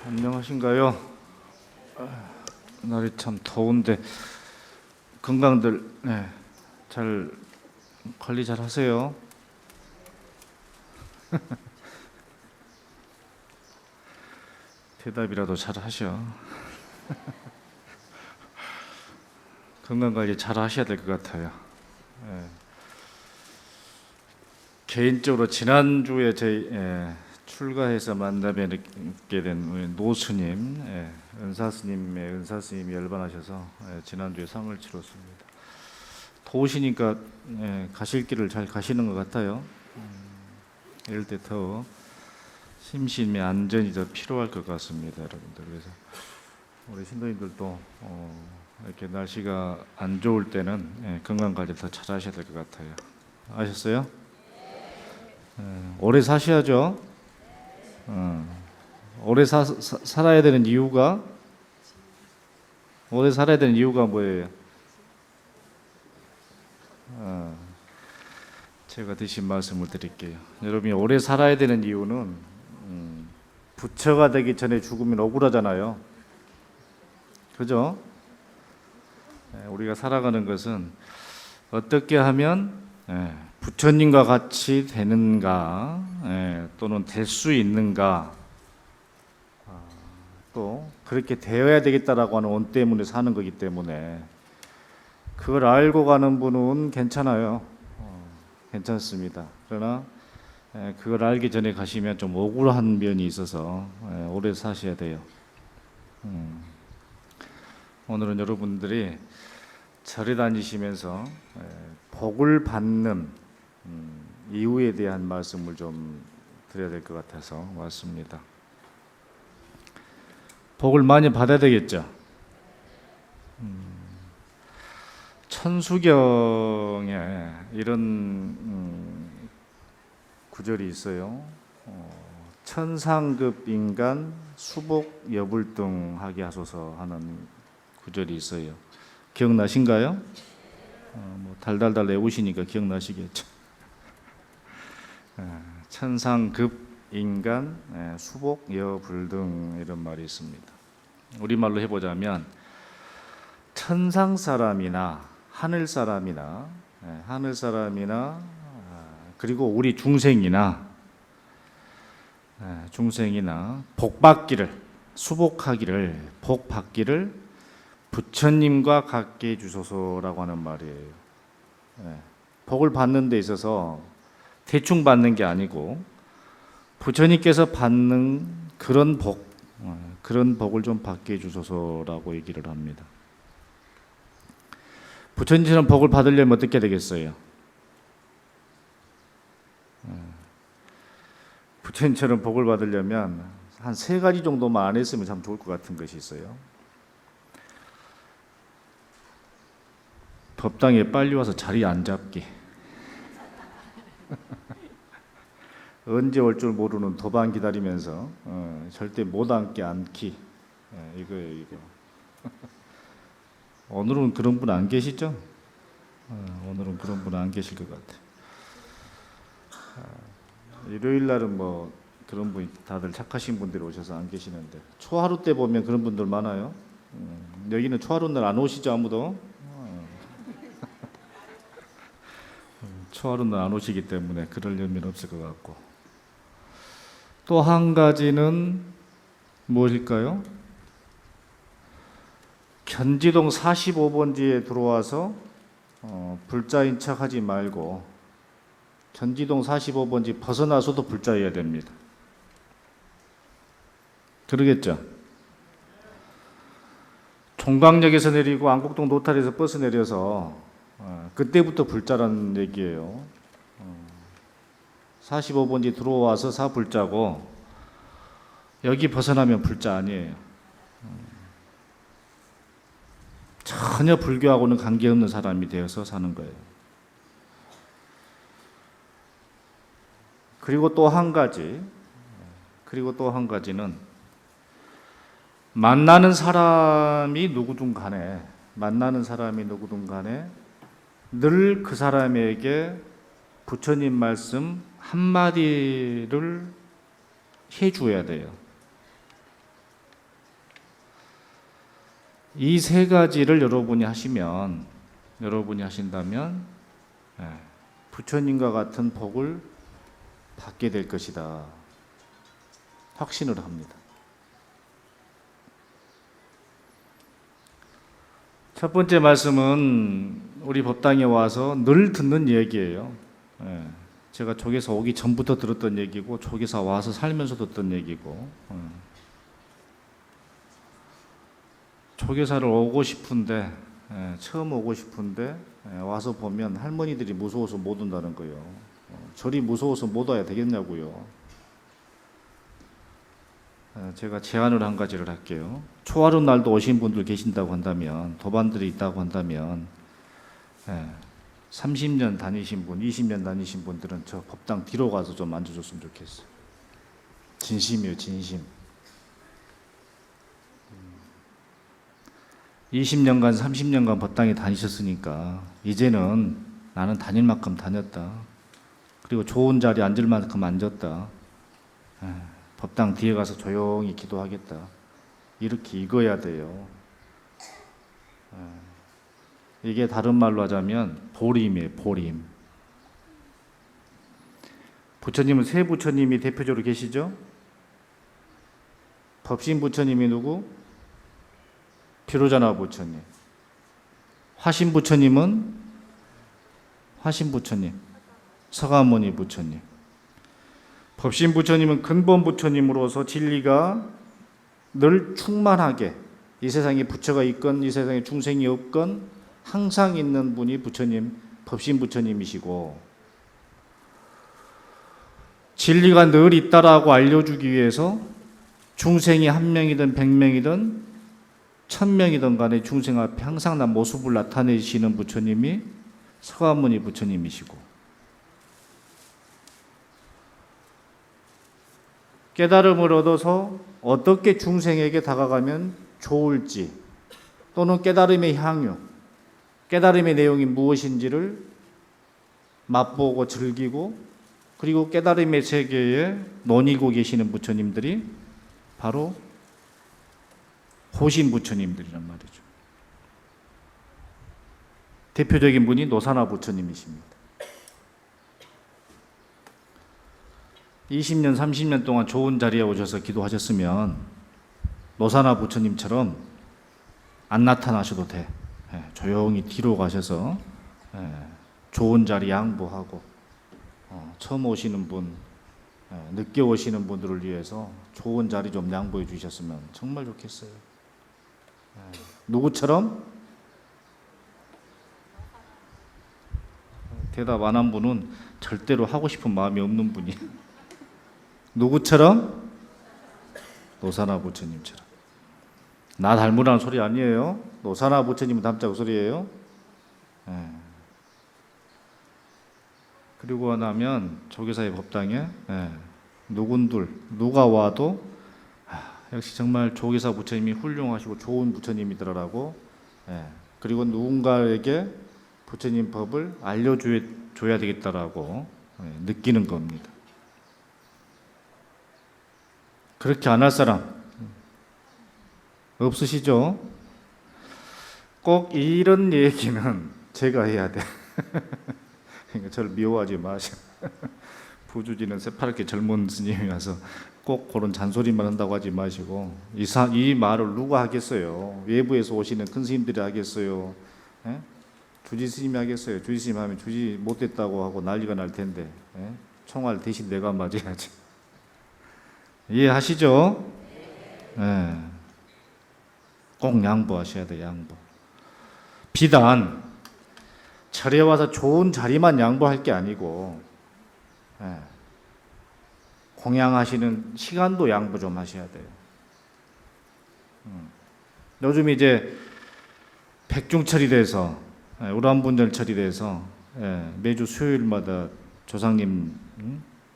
안녕하신가요? 날이 참 더운데 건강들 잘 관리 잘 하세요. 대답이라도 잘 하셔. 건강 관리 잘 하셔야 될 것 같아요. 개인적으로 지난주에 저희 출가해서 만나 뵙게 된 우리 노스님, 은사스님의 은사스님이 열반하셔서 지난주에 상을 치렀습니다. 더우시니까 가실 길을 잘 가시는 것 같아요. 이럴 때 더 심신의 안전이 더 필요할 것 같습니다, 여러분들. 그래서 우리 신도님들도 이렇게 날씨가 안 좋을 때는 건강 관리 더 잘 하셔야 될 것 같아요. 아셨어요? 오래 사셔야죠. 오래 살아야 되는 이유가 오래 살아야 되는 이유가 뭐예요? 제가 대신 말씀을 드릴게요. 여러분이 오래 살아야 되는 이유는 부처가 되기 전에 죽으면 억울하잖아요. 그죠? 우리가 살아가는 것은 어떻게 하면 부처님과 같이 되는가, 또는 될 수 있는가, 또 그렇게 되어야 되겠다라고 하는 온 때문에 사는 거기 때문에 그걸 알고 가는 분은 괜찮아요. 괜찮습니다. 그러나 그걸 알기 전에 가시면 좀 억울한 면이 있어서 오래 사셔야 돼요. 오늘은 여러분들이 절에 다니시면서 복을 받는 이유에 대한 말씀을 좀 드려야 될 것 같아서 왔습니다. 복을 많이 받아야 되겠죠. 천수경에 이런 구절이 있어요. 천상급 인간 수복 여불등하게 하소서 하는 구절이 있어요. 기억나신가요? 뭐 달달달 외우시니까 기억나시겠죠. 천상급 인간 수복 여불등 이런 말이 있습니다. 우리말로 해보자면 천상 사람이나 하늘 사람이나 그리고 우리 중생이나 복 받기를 수복하기를 복 받기를 부처님과 같게 해주소서라고 하는 말이에요. 복을 받는 데 있어서 대충 받는 게 아니고 부처님께서 받는 그런 복을 좀 받게 해주소서라고 얘기를 합니다. 부처님처럼 복을 받으려면 어떻게 되겠어요? 부처님처럼 복을 받으려면 한 3가지 정도만 안 했으면 참 좋을 것 같은 것이 있어요. 법당에 빨리 와서 자리 안 잡기. 언제 올 줄 모르는 도방 기다리면서 절대 못 앉게 앉기. 이거예요, 이거. 오늘은 그런 분 안 계시죠? 오늘은 그런 분 안 계실 것 같아요. 일요일 날은 뭐 그런 분이 다들 착하신 분들이 오셔서 안 계시는데 초하루 때 보면 그런 분들 많아요. 여기는 초하루 날 안 오시죠, 아무도? 초하루 날 안 오시기 때문에 그럴 의미는 없을 것 같고, 또 한 가지는 무엇일까요? 견지동 45번지에 들어와서 불자인 척 하지 말고 견지동 45번지 벗어나서도 불자여야 됩니다. 그러겠죠? 종강역에서 내리고 안국동 노탈에서 버스 내려서 그때부터 불자라는 얘기예요. 45번지 들어와서 사불자고 여기 벗어나면 불자 아니에요. 전혀 불교하고는 관계없는 사람이 되어서 사는 거예요. 그리고 또 한 가지는 만나는 사람이 누구든 간에 늘 그 사람에게 부처님 말씀 한마디를 해줘야 돼요. 이 세 가지를 여러분이 하신다면 부처님과 같은 복을 받게 될 것이다. 확신을 합니다. 첫 번째 말씀은 우리 법당에 와서 늘 듣는 얘기예요. 제가 조계사 오기 전부터 들었던 얘기고, 조계사 와서 살면서 듣던 얘기고, 조계사를 오고 싶은데, 처음 오고 싶은데 와서 보면 할머니들이 무서워서 못 온다는 거예요. 저리 무서워서 못 와야 되겠냐고요. 제가 제안을 한 가지를 할게요. 초하루 날도 오신 분들 계신다고 한다면, 도반들이 있다고 한다면 30년 다니신 분, 20년 다니신 분들은 저 법당 뒤로 가서 좀 앉아줬으면 좋겠어요. 진심이에요, 진심. 20년간, 30년간 법당에 다니셨으니까 이제는 나는 다닐 만큼 다녔다. 그리고 좋은 자리에 앉을 만큼 앉았다. 법당 뒤에 가서 조용히 기도하겠다. 이렇게 익어야 돼요. 이게 다른 말로 하자면 보림이에요, 보림. 부처님은 세 부처님이 대표적으로 계시죠? 법신 부처님이 누구? 비로자나 부처님. 화신 부처님은 화신 부처님, 서가모니 부처님. 법신 부처님은 근본 부처님으로서 진리가 늘 충만하게, 이 세상에 부처가 있건 이 세상에 중생이 없건 항상 있는 분이 부처님, 법신 부처님이시고, 진리가 늘 있다라고 알려주기 위해서 중생이 1명이든 100명이든 1000명이든 간에 중생 앞에 항상 나 모습을 나타내시는 부처님이 서가모니 부처님이시고, 깨달음을 얻어서 어떻게 중생에게 다가가면 좋을지, 또는 깨달음의 향유, 깨달음의 내용이 무엇인지를 맛보고 즐기고, 그리고 깨달음의 세계에 논이고 계시는 부처님들이 바로 호신 부처님들이란 말이죠. 대표적인 분이 노사나 부처님이십니다. 20년, 30년 동안 좋은 자리에 오셔서 기도하셨으면 노사나 부처님처럼 안 나타나셔도 돼. 조용히 뒤로 가셔서 좋은 자리 양보하고, 처음 오시는 분, 늦게 오시는 분들을 위해서 좋은 자리 좀 양보해 주셨으면 정말 좋겠어요. 누구처럼? 대답 안 한 분은 절대로 하고 싶은 마음이 없는 분이에요. 누구처럼? 노사나 부처님처럼. 나 닮으라는 소리 아니에요. 노사나 부처님은 닮자고 소리예요. 그리고 나면 조계사의 법당에 누군들 누가 와도 역시 정말 조계사 부처님이 훌륭하시고 좋은 부처님이더라라고, 그리고 누군가에게 부처님 법을 알려줘야 되겠다라고 느끼는 겁니다. 그렇게 안 할 사람 없으시죠? 꼭 이런 얘기는 제가 해야 돼. 그러니까 저를 미워하지 마시고, 부주지는 새파랗게 젊은 스님이 와서 꼭 그런 잔소리만 한다고 하지 마시고, 이 말을 누가 하겠어요? 외부에서 오시는 큰 스님들이 하겠어요? 주지 스님이 하겠어요? 주지 스님 하면 주지 못됐다고 하고 난리가 날 텐데, 총알 대신 내가 맞아야지. 이해하시죠? 꼭 양보하셔야 돼요, 양보. 비단 절에 와서 좋은 자리만 양보할 게 아니고, 공양하시는 시간도 양보 좀 하셔야 돼요. 요즘 이제 백중철이 돼서, 우람분절철이 돼서 매주 수요일마다 조상님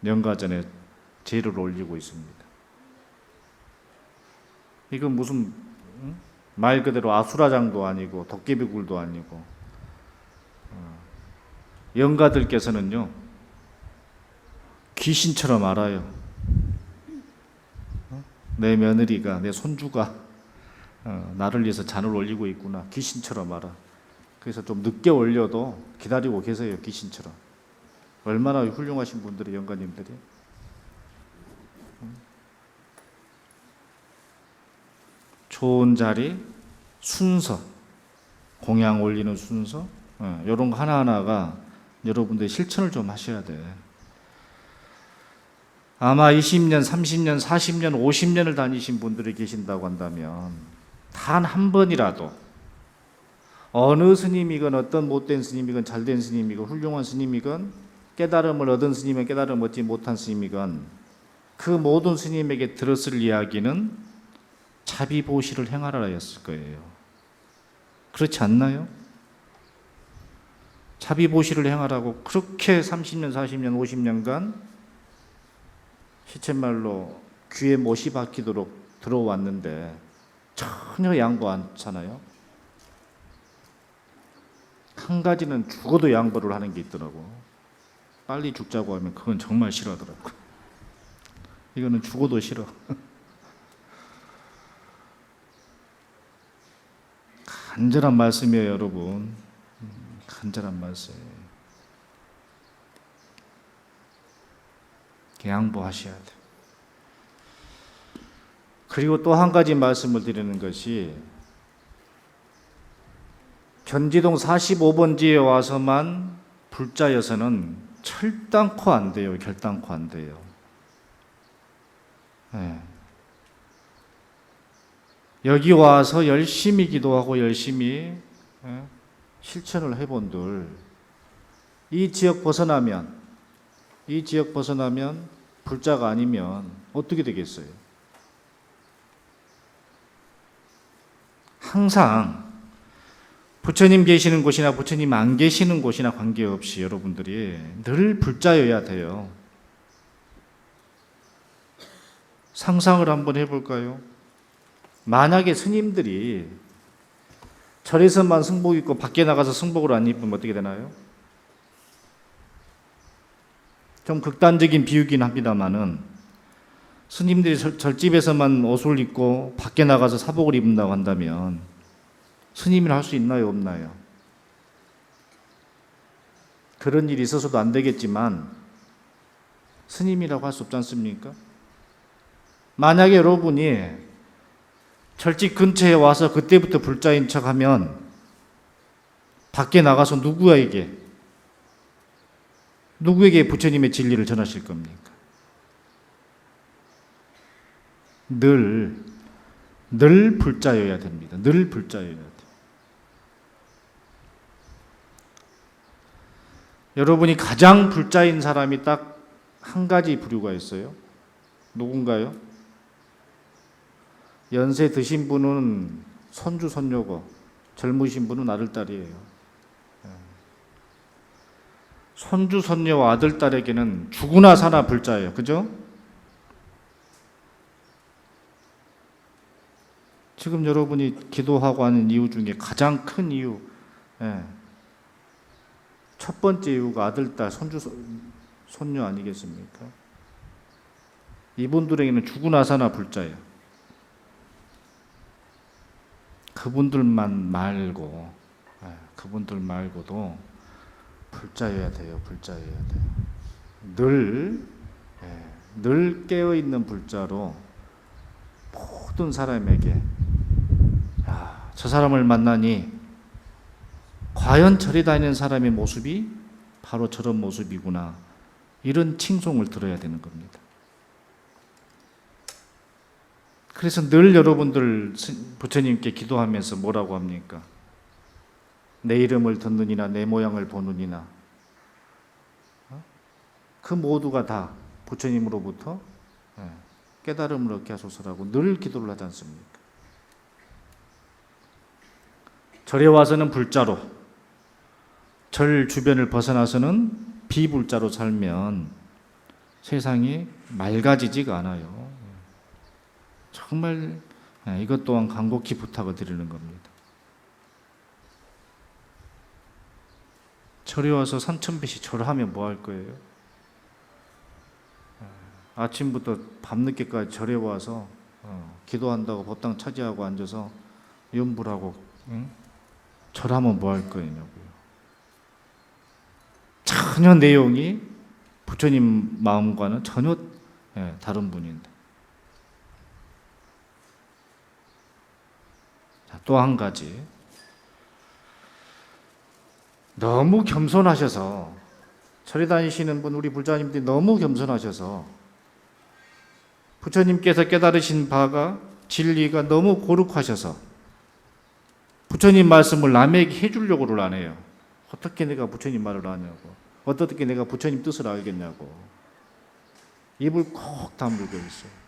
명가전에 제를 올리고 있습니다. 이건 무슨 말 그대로 아수라장도 아니고 도깨비굴도 아니고, 영가들께서는요 귀신처럼 알아요. 내 며느리가, 내 손주가 나를 위해서 잔을 올리고 있구나. 귀신처럼 알아. 그래서 좀 늦게 올려도 기다리고 계세요. 귀신처럼. 얼마나 훌륭하신 분들이 영가님들이. 좋은 자리, 순서, 공양 올리는 순서, 이런 거 하나하나가 여러분들 실천을 좀 하셔야 돼. 아마 20년, 30년, 40년, 50년을 다니신 분들이 계신다고 한다면 단 한 번이라도 어느 스님이건 어떤 못된 스님이건 잘된 스님이건 훌륭한 스님이건 깨달음을 얻은 스님이건 깨달음을 얻지 못한 스님이건 그 모든 스님에게 들었을 이야기는 자비보시를 행하라였을 거예요. 그렇지 않나요? 자비보시를 행하라고 그렇게 30년, 40년, 50년간 시쳇말로 귀에 못이 박히도록 들어왔는데 전혀 양보 안 하잖아요. 한 가지는 죽어도 양보를 하는 게 있더라고. 빨리 죽자고 하면 그건 정말 싫어하더라고. 이거는 죽어도 싫어. 간절한 말씀이에요, 여러분. 간절한 말씀. 양보하셔야 돼. 그리고 또 한 가지 말씀을 드리는 것이 견지동 45번지에 와서만 불자여서는 철단코 안 돼요. 결단코 안 돼요. 네. 여기 와서 열심히 기도하고 열심히 실천을 해본들 이 지역 벗어나면 불자가 아니면 어떻게 되겠어요? 항상 부처님 계시는 곳이나 부처님 안 계시는 곳이나 관계없이 여러분들이 늘 불자여야 돼요. 상상을 한번 해볼까요? 만약에 스님들이 절에서만 승복 입고 밖에 나가서 승복을 안 입으면 어떻게 되나요? 좀 극단적인 비유긴 합니다만은 스님들이 절집에서만 옷을 입고 밖에 나가서 사복을 입는다고 한다면 스님이라 할 수 있나요? 없나요? 그런 일이 있어서도 안 되겠지만 스님이라고 할 수 없지 않습니까? 만약에 여러분이 절집 근처에 와서 그때부터 불자인 척하면 밖에 나가서 누구에게 부처님의 진리를 전하실 겁니까? 늘 불자여야 됩니다. 늘 불자여야 돼요. 여러분이 가장 불자인 사람이 딱 한 가지 부류가 있어요. 누군가요? 연세 드신 분은 손주, 손녀고 젊으신 분은 아들, 딸이에요. 손주, 손녀와 아들, 딸에게는 죽으나 사나 불자예요. 그죠? 지금 여러분이 기도하고 하는 이유 중에 가장 큰 이유, 첫 번째 이유가 아들, 딸, 손주, 손녀 아니겠습니까? 이분들에게는 죽으나 사나 불자예요. 그분들 말고도 불자여야 돼요. 불자여야 돼요. 늘 깨어있는 불자로 모든 사람에게 저 사람을 만나니 과연 절에 다니는 사람의 모습이 바로 저런 모습이구나. 이런 칭송을 들어야 되는 겁니다. 그래서 늘 여러분들 부처님께 기도하면서 뭐라고 합니까? 내 이름을 듣느니나 내 모양을 보느니나 그 모두가 다 부처님으로부터 깨달음을 얻게 하소서라고 늘 기도를 하지 않습니까? 절에 와서는 불자로, 절 주변을 벗어나서는 비불자로 살면 세상이 맑아지지가 않아요. 정말 이것 또한 간곡히 부탁을 드리는 겁니다. 절에 와서 삼천배씩 절하면 뭐 할 거예요? 아침부터 밤늦게까지 절에 와서 기도한다고 법당 차지하고 앉아서 염불하고 응? 절하면 뭐 할 거냐고요. 전혀 내용이 부처님 마음과는 전혀 다른 분인데. 또 한 가지, 너무 겸손하셔서, 절에 다니시는 분, 우리 불자님들이 너무 겸손하셔서 부처님께서 깨달으신 바가 진리가 너무 거룩하셔서 부처님 말씀을 남에게 해주려고를 안 해요. 어떻게 내가 부처님 말을 아냐고, 어떻게 내가 부처님 뜻을 알겠냐고 입을 콕 다물고 있어요.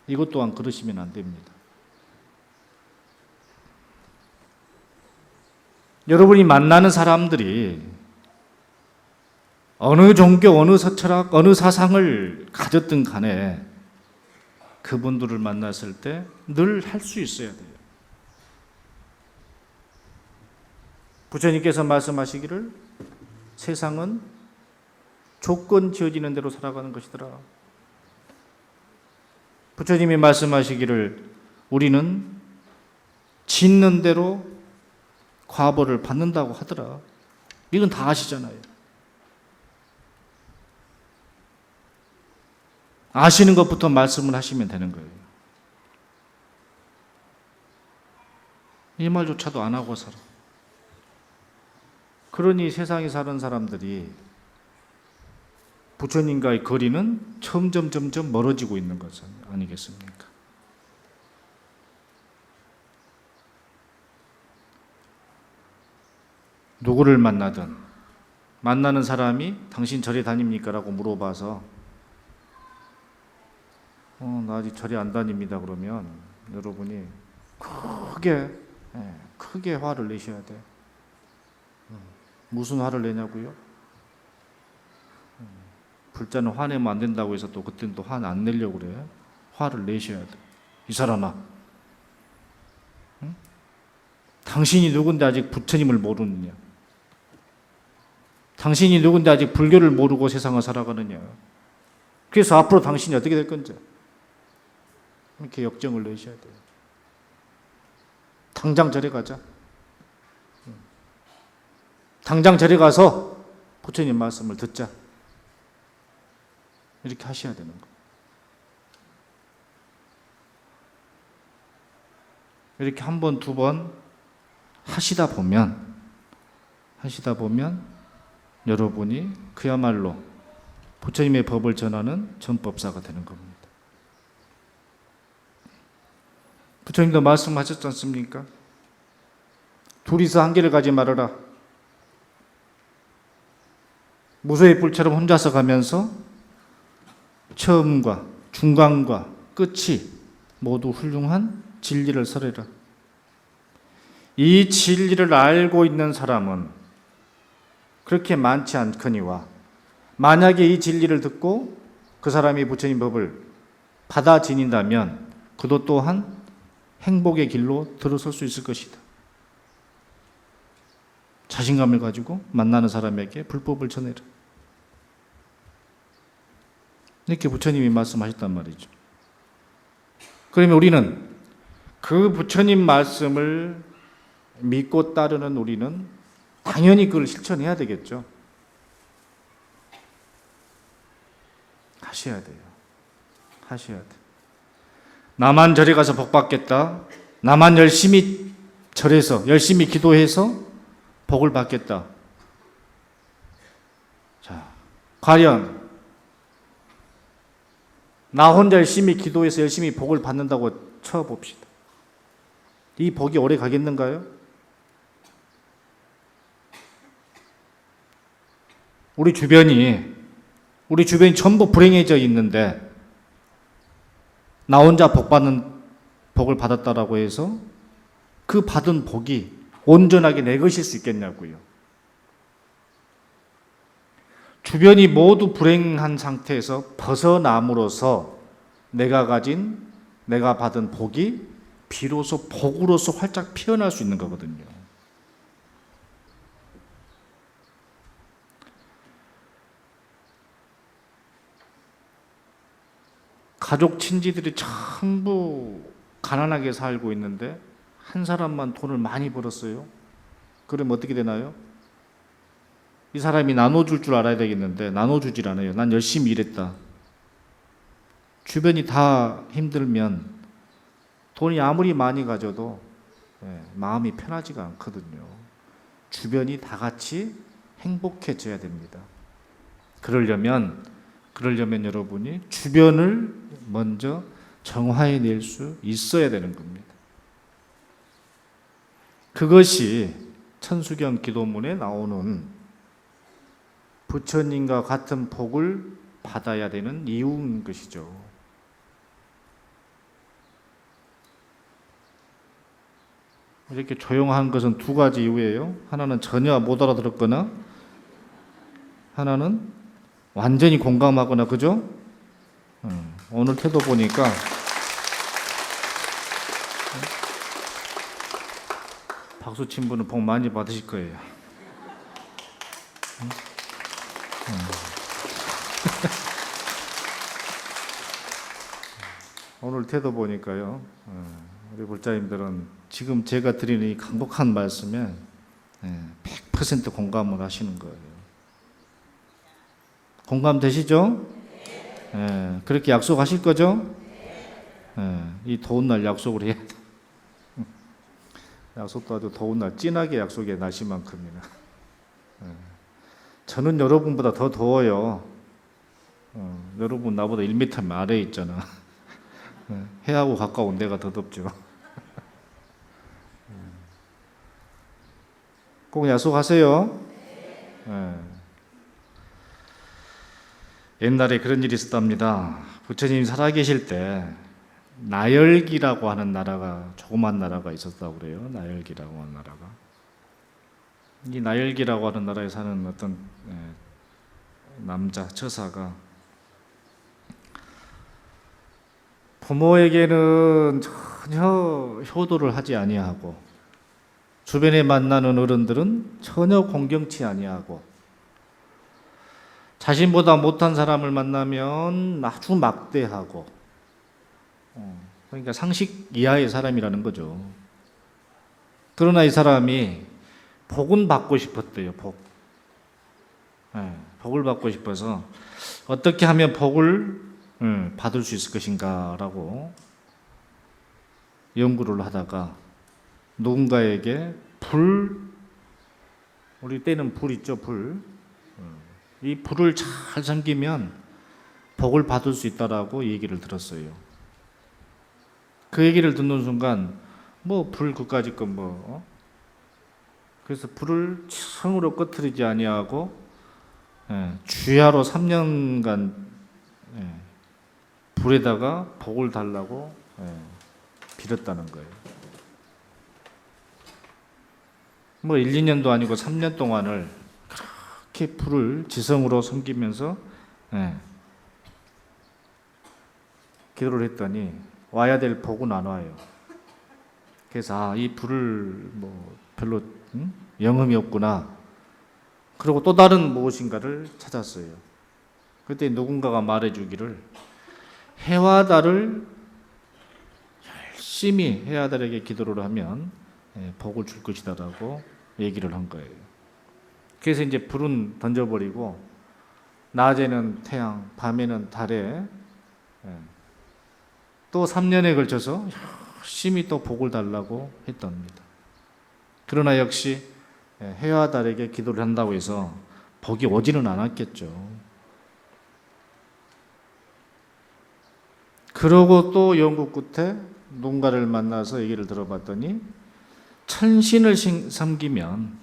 이것 또한 그러시면 안 됩니다. 여러분이 만나는 사람들이 어느 종교, 어느 철학, 어느 사상을 가졌든 간에 그분들을 만났을 때 늘 할 수 있어야 돼요. 부처님께서 말씀하시기를 세상은 조건 지어지는 대로 살아가는 것이더라. 부처님이 말씀하시기를 우리는 짓는 대로 과보를 받는다고 하더라. 이건 다 아시잖아요. 아시는 것부터 말씀을 하시면 되는 거예요. 이 말조차도 안 하고 살아. 그러니 세상에 사는 사람들이 부처님과의 거리는 점점 멀어지고 있는 것 아니겠습니까? 누구를 만나든 만나는 사람이 당신 절에 다닙니까? 라고 물어봐서 나 아직 절에 안 다닙니다. 그러면 여러분이 크게 화를 내셔야 돼. 무슨 화를 내냐고요? 불자는 화내면 안 된다고 해서 또 그때는 또 화는 안 내려고 그래. 화를 내셔야 돼. 이 사람아, 응? 당신이 누군데 아직 부처님을 모르느냐? 당신이 누군데 아직 불교를 모르고 세상을 살아가느냐? 그래서 앞으로 당신이 어떻게 될 건지 이렇게 역정을 내셔야 돼요. 당장 절에 가자. 당장 절에 가서 부처님 말씀을 듣자. 이렇게 하셔야 되는 거예요. 이렇게 한 번, 두 번 하시다 보면 여러분이 그야말로 부처님의 법을 전하는 전법사가 되는 겁니다. 부처님도 말씀하셨지 않습니까? 둘이서 한계를 가지 말아라. 무소의 불처럼 혼자서 가면서 처음과 중간과 끝이 모두 훌륭한 진리를 설해라. 이 진리를 알고 있는 사람은 그렇게 많지 않거니와 만약에 이 진리를 듣고 그 사람이 부처님 법을 받아 지닌다면 그도 또한 행복의 길로 들어설 수 있을 것이다. 자신감을 가지고 만나는 사람에게 불법을 전해라. 이렇게 부처님이 말씀하셨단 말이죠. 그러면 우리는 그 부처님 말씀을 믿고 따르는 우리는 당연히 그걸 실천해야 되겠죠. 하셔야 돼요. 하셔야 돼. 나만 절에 가서 복 받겠다. 나만 열심히 절해서 열심히 기도해서 복을 받겠다. 자, 과연 나 혼자 열심히 기도해서 열심히 복을 받는다고 쳐봅시다. 이 복이 오래 가겠는가요? 우리 주변이 전부 불행해져 있는데 나 혼자 복을 받았다라고 해서 그 받은 복이 온전하게 내 것일 수 있겠냐고요. 주변이 모두 불행한 상태에서 벗어남으로써 내가 받은 복이 비로소 복으로서 활짝 피어날 수 있는 거거든요. 가족 친지들이 전부 가난하게 살고 있는데 한 사람만 돈을 많이 벌었어요. 그러면 어떻게 되나요? 이 사람이 나눠줄 줄 알아야 되겠는데 나눠주질 않아요. 난 열심히 일했다. 주변이 다 힘들면 돈이 아무리 많이 가져도 마음이 편하지가 않거든요. 주변이 다 같이 행복해져야 됩니다. 그러려면 여러분이 주변을 먼저 정화해낼 수 있어야 되는 겁니다. 그것이 천수경 기도문에 나오는 부처님과 같은 복을 받아야 되는 이유인 것이죠. 이렇게 조용한 것은 두 가지 이유예요. 하나는 전혀 못 알아들었거나 하나는 완전히 공감하거나, 그죠? 오늘 태도 보니까 박수 친 분은 복 많이 받으실 거예요. 오늘 태도 보니까요, 우리 불자님들은 지금 제가 드리는 이 강독한 말씀에 100% 공감을 하시는 거예요. 공감되시죠? 그렇게 약속하실 거죠? 이 더운 날 약속을 해야 돼. 약속도 아주 더운 날 진하게 약속의 날씨만큼이나. 저는 여러분보다 더 더워요. 여러분 나보다 1m 아래에 있잖아. 해하고 가까운 데가 더 덥죠. 꼭 약속하세요. 옛날에 그런 일이 있었답니다. 부처님이 살아계실 때 나열기라고 하는 나라가, 조그만 나라가 있었다고 그래요. 나열기라고 하는 나라가. 이 나열기라고 하는 나라에 사는 어떤 남자 처사가 부모에게는 전혀 효도를 하지 아니하고 주변에 만나는 어른들은 전혀 공경치 아니하고 자신보다 못한 사람을 만나면 아주 막대하고, 그러니까 상식 이하의 사람이라는 거죠. 그러나 이 사람이 복은 받고 싶었대요. 복을 받고 싶어서 어떻게 하면 복을 받을 수 있을 것인가라고 연구를 하다가 누군가에게 우리 때는 불 있죠, 불. 이 불을 잘 섬기면 복을 받을 수 있다라고 얘기를 들었어요. 그 얘기를 듣는 순간 불 그까짓 건 그래서 불을 성으로 꺼트리지 아니하고 주야로 3년간 불에다가 복을 달라고 빌었다는 거예요. 1, 2년도 아니고 3년 동안을 그렇게 불을 지성으로 섬기면서 기도를 했더니 와야 될 복은 안 와요. 그래서 이 불을 별로 영험이 없구나. 그리고 또 다른 무엇인가를 찾았어요. 그때 누군가가 말해주기를 해와 달을 열심히 해와 달에게 기도를 하면 복을 줄 것이다라고 얘기를 한 거예요. 그래서 이제 불은 던져버리고 낮에는 태양, 밤에는 달에 또 3년에 걸쳐서 열심히 또 복을 달라고 했답니다. 그러나 역시 해와 달에게 기도를 한다고 해서 복이 오지는 않았겠죠. 그러고 또 연구 끝에 누군가를 만나서 얘기를 들어봤더니 천신을 섬기면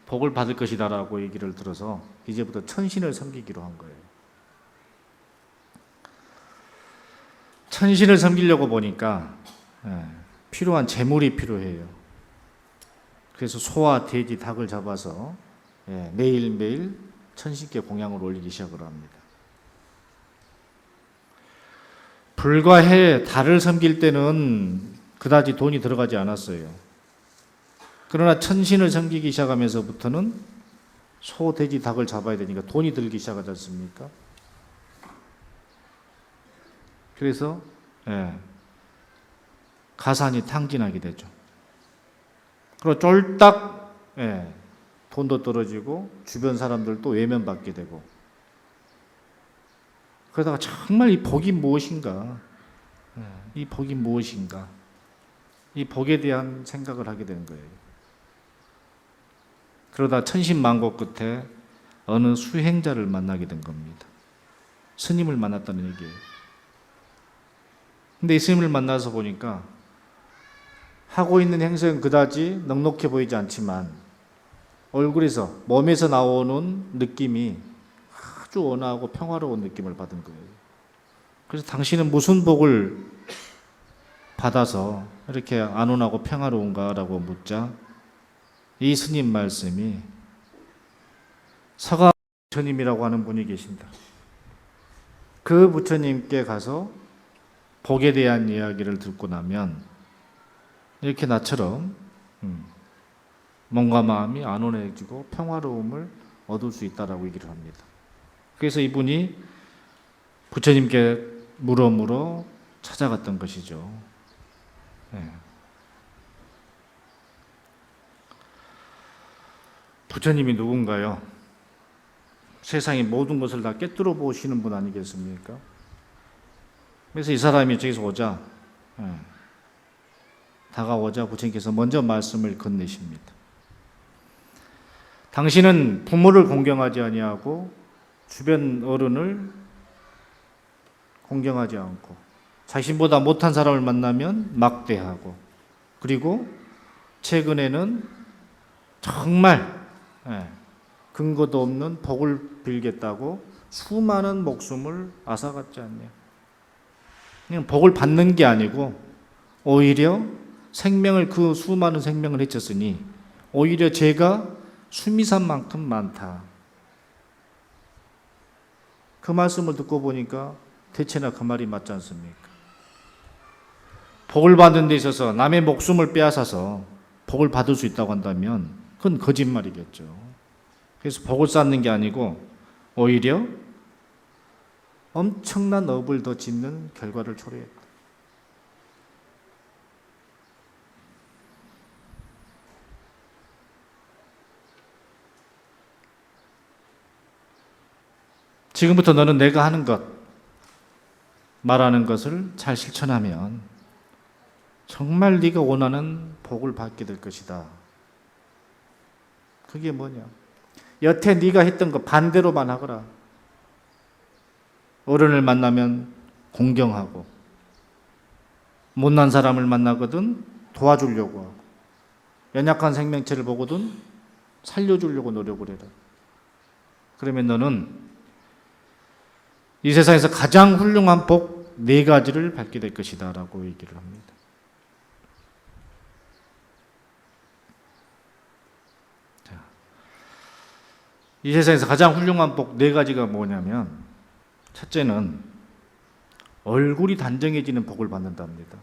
복을 받을 것이다라고 얘기를 들어서 이제부터 천신을 섬기기로 한 거예요. 천신을 섬기려고 보니까 필요한 재물이 필요해요. 그래서 소와 돼지, 닭을 잡아서 매일매일 천신께 공양을 올리기 시작을 합니다. 불과 해, 달을 섬길 때는 그다지 돈이 들어가지 않았어요. 그러나 천신을 섬기기 시작하면서부터는 소, 돼지, 닭을 잡아야 되니까 돈이 들기 시작하지 않습니까? 그래서 가산이 탕진하게 되죠. 그리고 쫄딱 돈도 떨어지고 주변 사람들도 외면받게 되고, 그러다가 정말 이 복이 무엇인가, 이 복이 무엇인가, 이 복에 대한 생각을 하게 되는 거예요. 그러다 천신만고 끝에 어느 수행자를 만나게 된 겁니다. 스님을 만났다는 얘기예요. 근데 이 스님을 만나서 보니까 하고 있는 행색은 그다지 넉넉해 보이지 않지만 얼굴에서, 몸에서 나오는 느낌이 아주 온화하고 평화로운 느낌을 받은 거예요. 그래서 당신은 무슨 복을 받아서 이렇게 안온하고 평화로운가라고 묻자 이 스님 말씀이, 서가 부처님이라고 하는 분이 계신다. 그 부처님께 가서 복에 대한 이야기를 듣고 나면 이렇게 나처럼 몸과 마음이 안온해지고 평화로움을 얻을 수 있다라고 얘기를 합니다. 그래서 이분이 부처님께 물어 찾아갔던 것이죠. 부처님이 누군가요? 세상의 모든 것을 다 꿰뚫어 보시는 분 아니겠습니까? 그래서 이 사람이 저기서 오자, 다가오자 부처님께서 먼저 말씀을 건네십니다. 당신은 부모를 공경하지 아니하고 주변 어른을 공경하지 않고 자신보다 못한 사람을 만나면 막대하고, 그리고 최근에는 정말 근거도 없는 복을 빌겠다고 수많은 목숨을 앗아갔지 않냐. 그냥 복을 받는 게 아니고 오히려 생명을, 그 수많은 생명을 해쳤으니 오히려 죄가 수미산만큼 많다. 그 말씀을 듣고 보니까 대체나 그 말이 맞지 않습니까? 복을 받는 데 있어서 남의 목숨을 빼앗아서 복을 받을 수 있다고 한다면 그건 거짓말이겠죠. 그래서 복을 쌓는 게 아니고 오히려 엄청난 업을 더 짓는 결과를 초래했다. 지금부터 너는 내가 하는 것, 말하는 것을 잘 실천하면 정말 네가 원하는 복을 받게 될 것이다. 그게 뭐냐? 여태 네가 했던 거 반대로만 하거라. 어른을 만나면 공경하고, 못난 사람을 만나거든 도와주려고 하고, 연약한 생명체를 보거든 살려주려고 노력을 해라. 그러면 너는 이 세상에서 가장 훌륭한 복 4가지를 받게 될 것이다 라고 얘기를 합니다. 이 세상에서 가장 훌륭한 복 4가지가 뭐냐면, 첫째는 얼굴이 단정해지는 복을 받는답니다.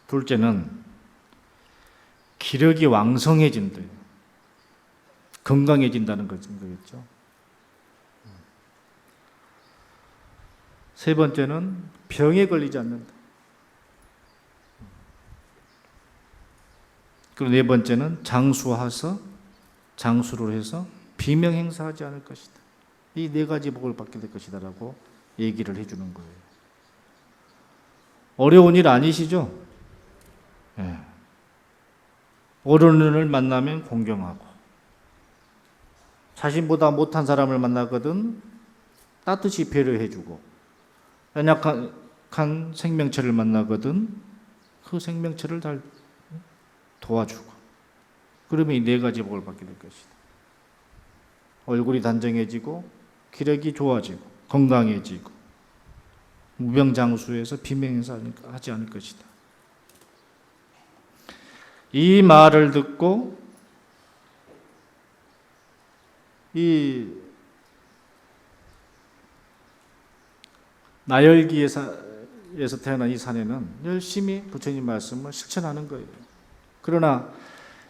둘째는 기력이 왕성해진대요. 건강해진다는 거겠죠. 세 번째는 병에 걸리지 않는다. 그리고 네 번째는 장수를 해서 비명 행사하지 않을 것이다. 이 4가지 복을 받게 될 것이다 라고 얘기를 해주는 거예요. 어려운 일 아니시죠? 어른을 만나면 공경하고, 자신보다 못한 사람을 만나거든 따뜻이 배려해주고, 연약한 생명체를 만나거든 그 생명체를 잘 도와주고, 그러면 이 4가지 복을 받게 될 것이다. 얼굴이 단정해지고, 기력이 좋아지고, 건강해지고, 무병장수해서 비명행사하지 않을 것이다. 이 말을 듣고 이 나열기에서 태어난 이 사내는 열심히 부처님 말씀을 실천하는 거예요. 그러나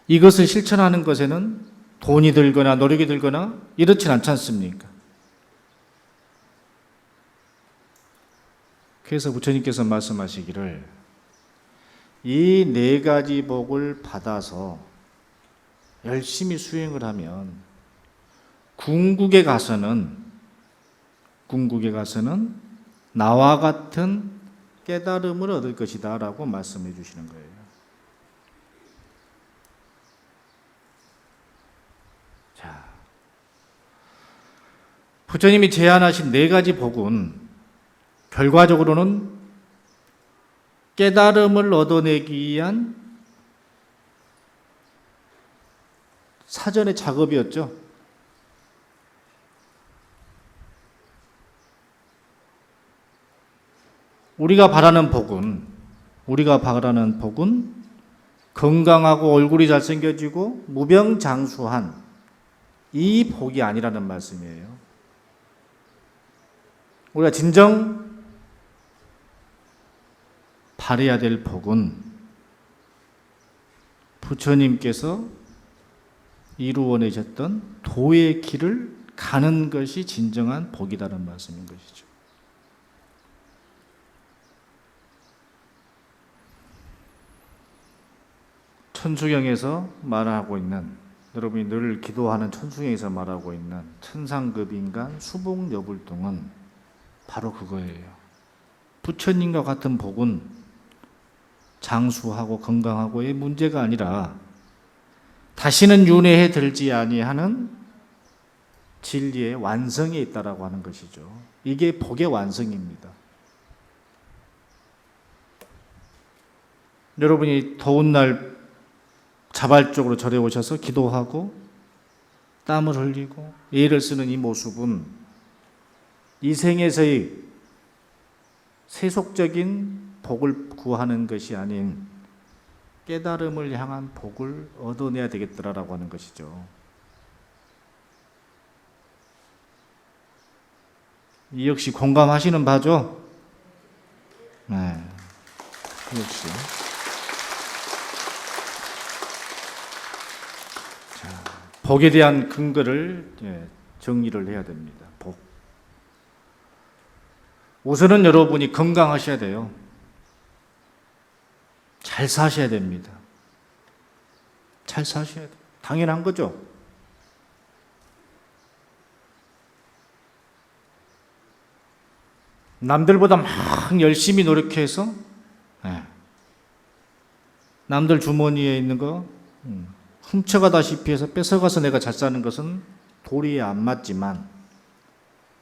이것을 실천하는 것에는 돈이 들거나 노력이 들거나 이렇진 않지 않습니까? 그래서 부처님께서 말씀하시기를 이 네 가지 복을 받아서 열심히 수행을 하면 궁극에 가서는 나와 같은 깨달음을 얻을 것이다 라고 말씀해 주시는 거예요. 자, 부처님이 제안하신 네 가지 복은 결과적으로는 깨달음을 얻어내기 위한 사전의 작업이었죠. 우리가 바라는 복은 건강하고 얼굴이 잘생겨지고 무병장수한 이 복이 아니라는 말씀이에요. 우리가 진정 바라야 될 복은 부처님께서 이루어내셨던 도의 길을 가는 것이 진정한 복이라는 말씀인 것이죠. 천수경에서 말하고 있는, 여러분이 늘 기도하는 천수경에서 말하고 있는 천상급 인간 수복여불동은 바로 그거예요. 부처님과 같은 복은 장수하고 건강하고의 문제가 아니라 다시는 윤회에 들지 아니하는 진리의 완성에 있다라고 하는 것이죠. 이게 복의 완성입니다. 여러분이 더운 날 자발적으로 절에 오셔서 기도하고 땀을 흘리고 애를 쓰는 이 모습은 이 생에서의 세속적인 복을 구하는 것이 아닌 깨달음을 향한 복을 얻어내야 되겠더라라고 하는 것이죠. 이 역시 공감하시는 바죠? 네, 역시. 복에 대한 근거를 정리를 해야 됩니다. 복. 우선은 여러분이 건강하셔야 돼요. 잘 사셔야 됩니다. 잘 사셔야 돼요. 당연한 거죠. 남들보다 막 열심히 노력해서 남들 주머니에 있는 거 훔쳐가다시피 해서 뺏어가서 내가 잘 사는 것은 도리에 안 맞지만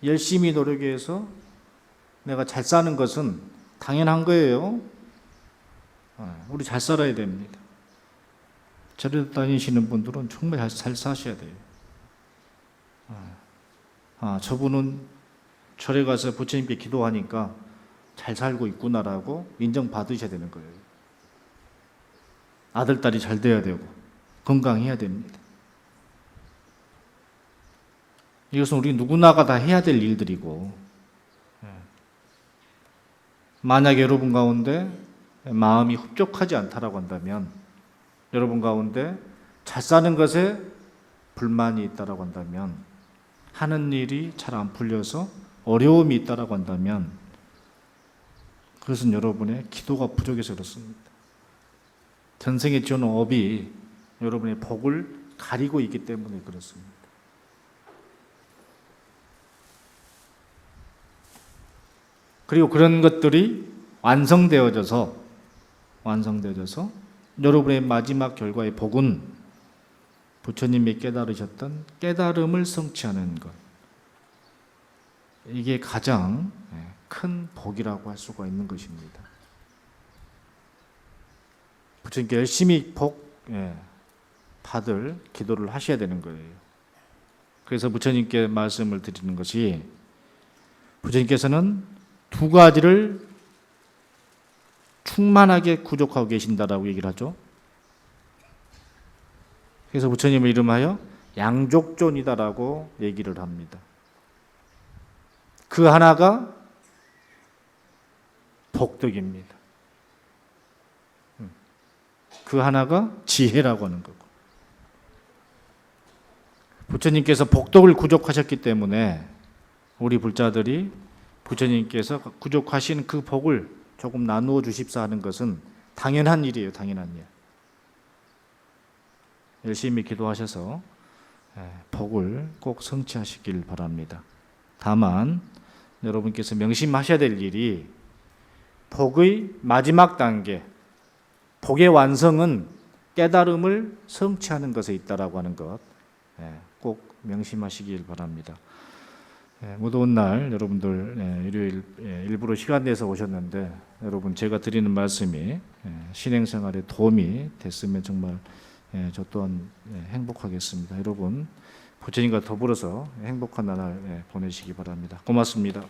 열심히 노력해서 내가 잘 사는 것은 당연한 거예요. 우리 잘 살아야 됩니다. 절에 다니시는 분들은 정말 잘 사셔야 돼요. 저분은 절에 가서 부처님께 기도하니까 잘 살고 있구나라고 인정받으셔야 되는 거예요. 아들, 딸이 잘 돼야 되고 건강해야 됩니다. 이것은 우리 누구나가 다 해야 될 일들이고, 만약 여러분 가운데 마음이 흡족하지 않다라고 한다면, 여러분 가운데 잘 사는 것에 불만이 있다라고 한다면, 하는 일이 잘 안 풀려서 어려움이 있다라고 한다면, 그것은 여러분의 기도가 부족해서 그렇습니다. 전생에 지어놓은 업이 여러분의 복을 가리고 있기 때문에 그렇습니다. 그리고 그런 것들이 완성되어져서 여러분의 마지막 결과의 복은 부처님이 깨달으셨던 깨달음을 성취하는 것, 이게 가장 큰 복이라고 할 수가 있는 것입니다. 부처님께 열심히 복 받을 기도를 하셔야 되는 거예요. 그래서 부처님께 말씀을 드리는 것이, 부처님께서는 두 가지를 충만하게 구족하고 계신다라고 얘기를 하죠. 그래서 부처님을 이름하여 양족존이다라고 얘기를 합니다. 그 하나가 복덕입니다. 그 하나가 지혜라고 하는 거고, 부처님께서 복덕을 구족하셨기 때문에 우리 불자들이 부처님께서 구족하신 그 복을 조금 나누어 주십사 하는 것은 당연한 일이에요. 당연한 일. 열심히 기도하셔서 복을 꼭 성취하시길 바랍니다. 다만 여러분께서 명심하셔야 될 일이 복의 마지막 단계, 복의 완성은 깨달음을 성취하는 것에 있다라고 하는 것 꼭 명심하시길 바랍니다. 무더운 날 여러분들 일요일 일부러 시간 내서 오셨는데 여러분 제가 드리는 말씀이 신행생활에 도움이 됐으면 정말 저 또한 행복하겠습니다. 여러분 부처님과 더불어서 행복한 나날 보내시기 바랍니다. 고맙습니다.